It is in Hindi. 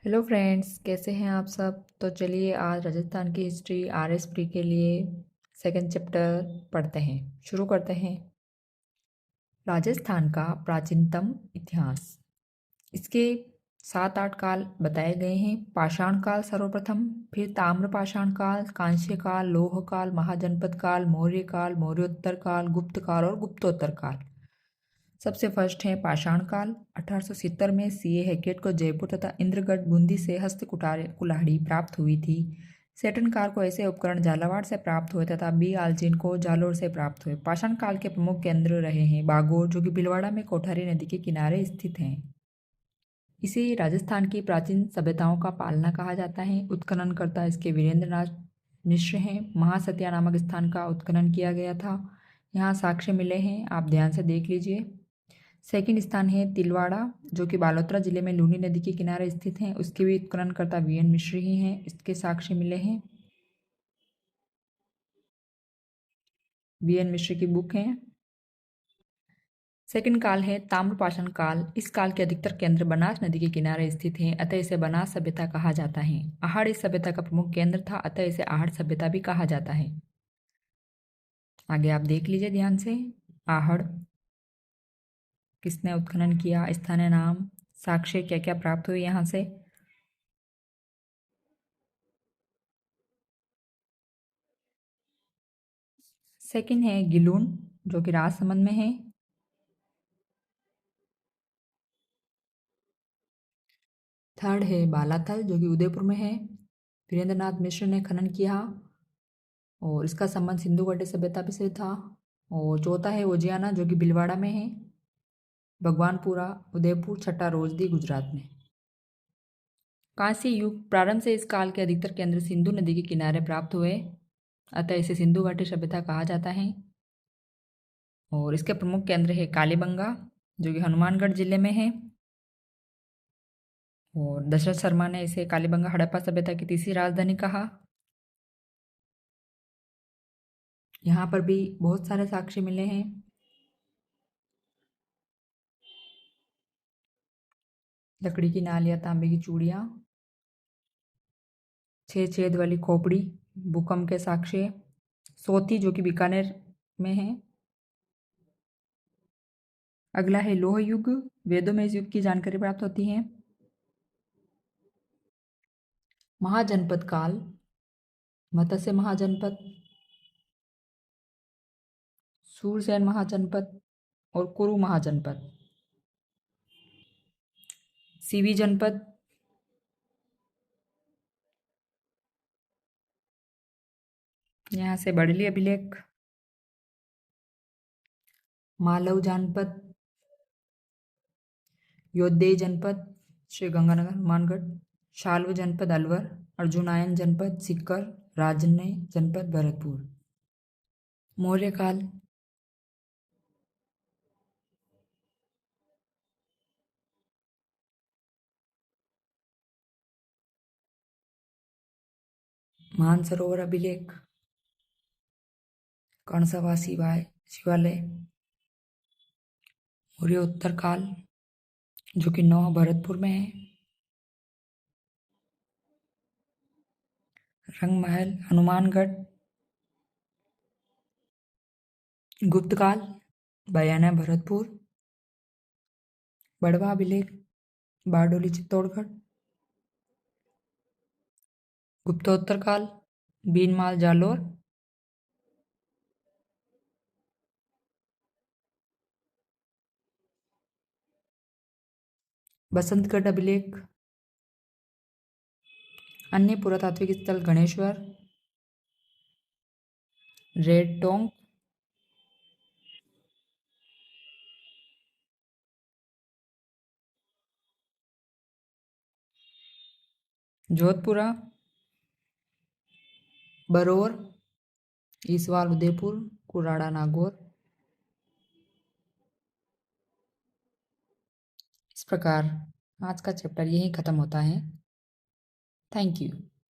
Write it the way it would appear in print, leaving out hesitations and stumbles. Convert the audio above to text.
हेलो फ्रेंड्स, कैसे हैं आप सब। तो चलिए आज राजस्थान की हिस्ट्री आरएस प्री के लिए सेकंड चैप्टर पढ़ते हैं। शुरू करते हैं। राजस्थान का प्राचीनतम इतिहास। इसके 7-8 काल बताए गए हैं। पाषाण काल सर्वप्रथम, फिर ताम्र पाषाण काल, कांस्य काल, लोह काल, महाजनपद काल, मौर्य काल, मौर्योत्तर काल, गुप्त काल और गुप्तोत्तर काल। सबसे फर्स्ट है पाषाण काल। 1870 में सीए हैकेट को जयपुर तथा इंद्रगढ़ बूंदी से हस्त कुल्हाड़ी प्राप्त हुई थी। सेटन कार को ऐसे उपकरण झालावाड़ से प्राप्त हुए तथा बी आलजिन को जालोर से प्राप्त हुए। पाषाण काल के प्रमुख केंद्र रहे हैं बागोर, जो कि भीलवाड़ा में कोठारी नदी के किनारे स्थित हैं। इसे राजस्थान की प्राचीन सभ्यताओं का पालना कहा जाता है। उत्खननकर्ता इसके वीरेंद्र नाथ मिश्र हैं। महासतिया नामक स्थान का उत्खनन किया गया था। यहाँ साक्ष्य मिले हैं, आप ध्यान से देख लीजिए। सेकंड स्थान है तिलवाड़ा, जो कि बालोतरा जिले में लूनी नदी के किनारे स्थित है। उसके भी उत्खननकर्ता वीएन मिश्र ही हैं। इसके साक्ष्य मिले हैं। वीएन मिश्र की बुक है। सेकंड काल है ताम्रपाषाण काल। इस काल के अधिकतर केंद्र बनास नदी के किनारे स्थित हैं, अतः इसे बनास सभ्यता कहा जाता है। आहड़ इस सभ्यता का प्रमुख केंद्र था, अतः इसे आहड़ सभ्यता भी कहा जाता है। आगे आप देख लीजिए ध्यान से। आहड़ किसने उत्खनन किया, स्थानीय नाम, साक्ष्य क्या क्या प्राप्त हुए यहाँ से। सेकंड है गिलून, जो कि राजसमंद में है। थर्ड है बालाथल, जो कि उदयपुर में है। वीरेंद्र नाथ मिश्र ने खनन किया और इसका संबंध सिंधु घाटी सभ्यता से था। और चौथा है उजियाना, जो कि भीलवाड़ा में है। भगवानपुरा, उदयपुर। छठा रोजदी, गुजरात में। कांस्य युग प्रारंभ से इस काल के अधिकतर केंद्र सिंधु नदी के किनारे प्राप्त हुए, अतः इसे सिंधु घाटी सभ्यता कहा जाता है। और इसके प्रमुख केंद्र है कालीबंगा, जो कि हनुमानगढ़ जिले में है। और दशरथ शर्मा ने इसे कालीबंगा हड़प्पा सभ्यता की तीसरी राजधानी कहा। यहाँ पर भी बहुत सारे साक्ष्य मिले हैं। लकड़ी की नालियाँ, तांबे की चूड़ियाँ, 6 छेद वाली खोपड़ी, भूकंप के साक्ष्य। सोती, जो कि बीकानेर में है। अगला है लोह युग। वेदों में इस युग की जानकारी प्राप्त होती है। महाजनपद काल, मत्स्य महाजनपद, सूरसेन महाजनपद और कुरु महाजनपद। सीवी जनपद, यहाँ से बड़ली अभिलेख। मालव जनपद, योद्धेय जनपद, श्री गंगानगर हनुमानगढ़। शाल्व जनपद अलवर, अर्जुनायन जनपद सीकर, राजन्य जनपद भरतपुर। मौर्य काल, मानसरोवर अभिलेख, कर्णसभा शिवालय। मौर्य उत्तर काल, जो कि 9 भरतपुर में है। रंग महल हनुमानगढ़। गुप्त काल, बयाना भरतपुर। बड़वा अभिलेख, बारडोली चित्तौड़गढ़। गुप्तोत्तर काल, बीनमाल जालोर। बसंतगढ़ अभिलेख। अन्य पुरातात्विक स्थल गणेश्वर, रेड टोंग। जोधपुरा, बरौर, ईसवाल उदयपुर, कुराड़ा नागौर। इस प्रकार आज का चैप्टर यही खत्म होता है। Thank you.